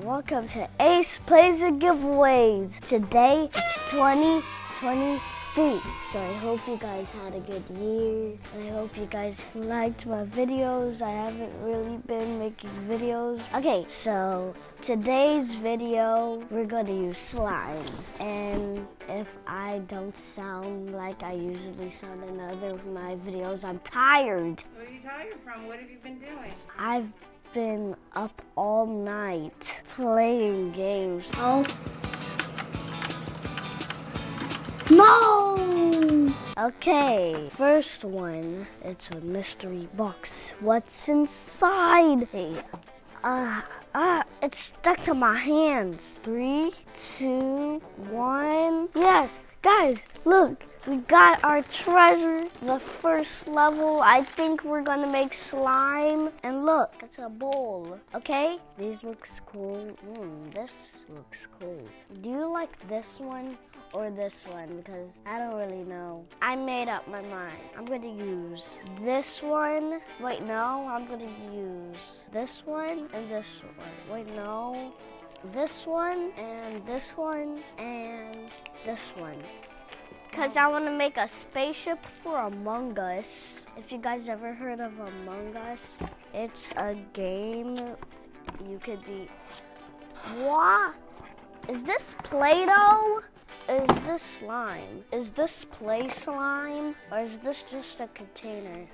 Welcome to Ace Plays and Giveaways. Today it's 2023. So I hope you guys had a good year. And I hope you guys liked my videos. I haven't really been making videos. Okay, so today's video, we're gonna use slime. And if I don't sound like I usually sound in other of my videos, I'm tired. What are you tired from? What have you been doing? I've been up all night playing games. Oh. No! Okay, first one. It's a mystery box. What's inside? Hey, it's stuck to my hands. 3, 2, 1. Yes, guys, look. We got our treasure, the first level. I think we're gonna make slime. And look, it's a bowl, okay? These looks cool. This looks cool. Do you like this one or this one? Because I don't really know. I made up my mind. I'm gonna use this one. Wait, no, I'm gonna use this one and this one. Wait, no. This one and this one and this one. Because I want to make a spaceship for Among Us. If you guys ever heard of Among Us, it's a game you could be... What? Is this Play-Doh? Is this slime? Is this play slime? Or is this just a container?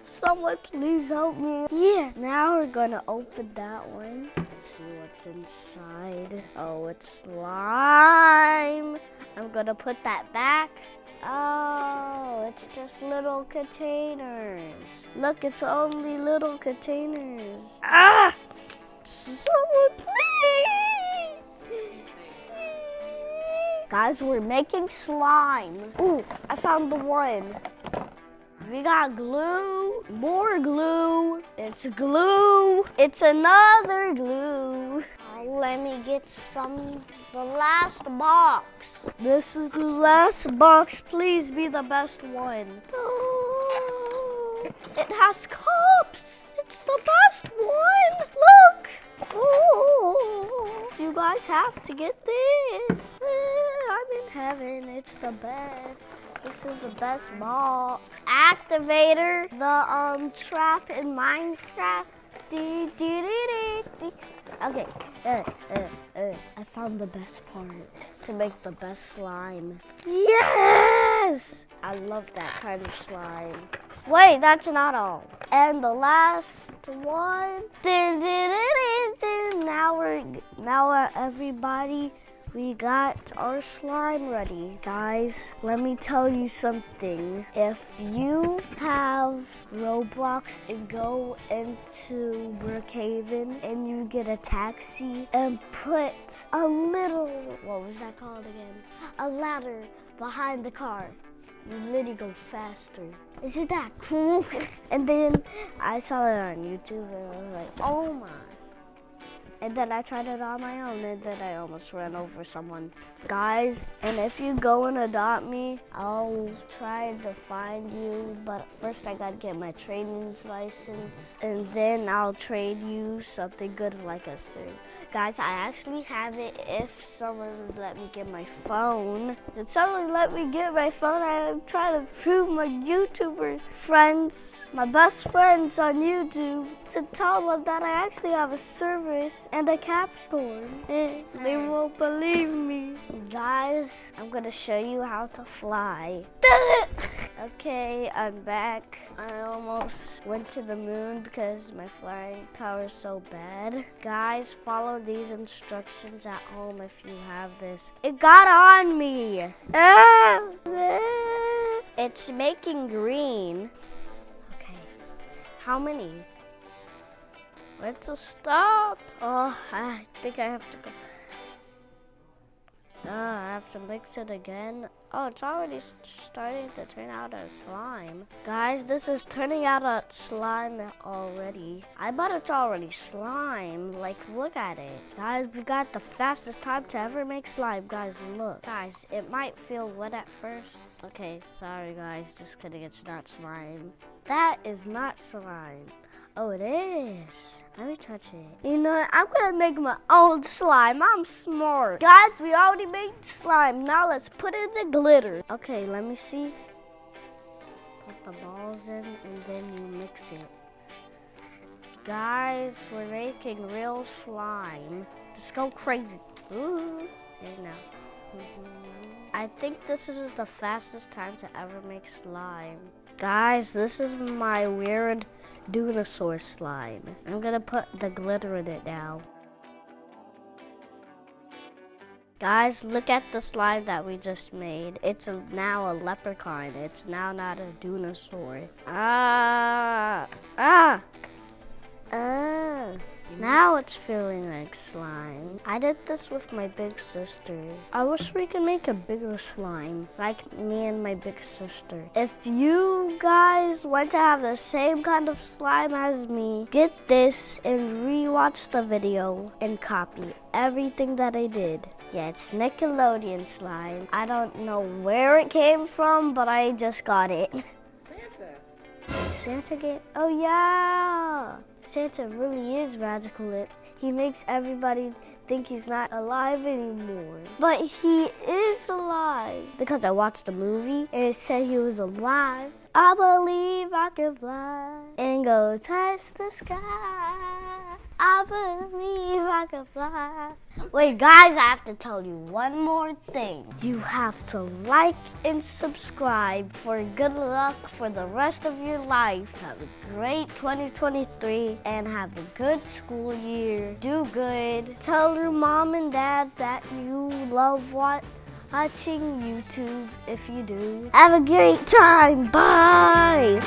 Someone please help me. Yeah, now we're gonna open that one. Let's see what's inside. Oh, it's slime. I'm gonna put that back. Oh, it's just little containers. Look, it's only little containers. Ah! Someone please! Guys, we're making slime. Ooh, I found the one. We got glue, more glue. It's glue. It's another glue. Let me get the last box. This is the last box. Please be the best one. Oh, it has cups. It's the best one. Look. Oh, you guys have to get this. I'm in heaven. It's the best. This is the best box. Activator, the trap in Minecraft. Okay, I found the best part to make the best slime. Yes! I love that kind of slime. Wait, that's not all. And the last one. Now everybody, we got our slime ready. Guys, let me tell you something. If you have Roblox and go into Brookhaven and you get a taxi and put a little, what was that called again? A ladder behind the car. You literally go faster. Isn't that cool? And then I saw it on YouTube and I was like, oh my. And then I tried it on my own, and then I almost ran over someone. Guys, and if you go and adopt me, I'll try to find you, but first I gotta get my trading license, and then I'll trade you something good like a suit. Guys, I actually have it if someone would let me get my phone. If someone let me get my phone, I'm trying to prove my YouTuber friends, my best friends on YouTube, to tell them that I actually have a service and a Capricorn. They won't believe me. Guys, I'm gonna show you how to fly. Okay, I'm back. I almost went to the moon because my flying power is so bad. Guys, follow these instructions at home if you have this. It got on me. It's making green. Okay, how many? Where to stop? Oh, I think I have to go. I have to mix it again. Oh, it's already starting to turn out a slime. Guys, this is turning out a slime already. I bet it's already slime. Like, look at it. Guys, we got the fastest time to ever make slime. Guys, look. Guys, it might feel wet at first. Okay, sorry guys, just kidding, it's not slime. That is not slime. Oh, it is. Let me touch it. You know what? I'm gonna make my own slime. I'm smart. Guys, we already made slime. Now let's put in the glitter. Okay, let me see. Put the balls in and then you mix it. Guys, we're making real slime. Just go crazy. Ooh. Hey now. I think this is the fastest time to ever make slime. Guys, this is my weird Dunosaur slime. I'm gonna put the glitter in it now. Guys, look at the slime that we just made. It's now a leprechaun. It's now not a Dunosaur. Now it's feeling like slime. I did this with my big sister. I wish we could make a bigger slime, like me and my big sister. If you guys want to have the same kind of slime as me, get this and rewatch the video and copy everything that I did. Yeah, it's Nickelodeon slime. I don't know where it came from, but I just got it. Santa game? Oh yeah! Santa really is magical. He makes everybody think he's not alive anymore. But he is alive. Because I watched the movie and it said he was alive. I believe I can fly and go touch the sky. I believe I can fly. Wait, guys, I have to tell you one more thing. You have to like and subscribe for good luck for the rest of your life. Have a great 2023 and have a good school year. Do good. Tell your mom and dad that you love watching YouTube if you do. Have a great time. Bye.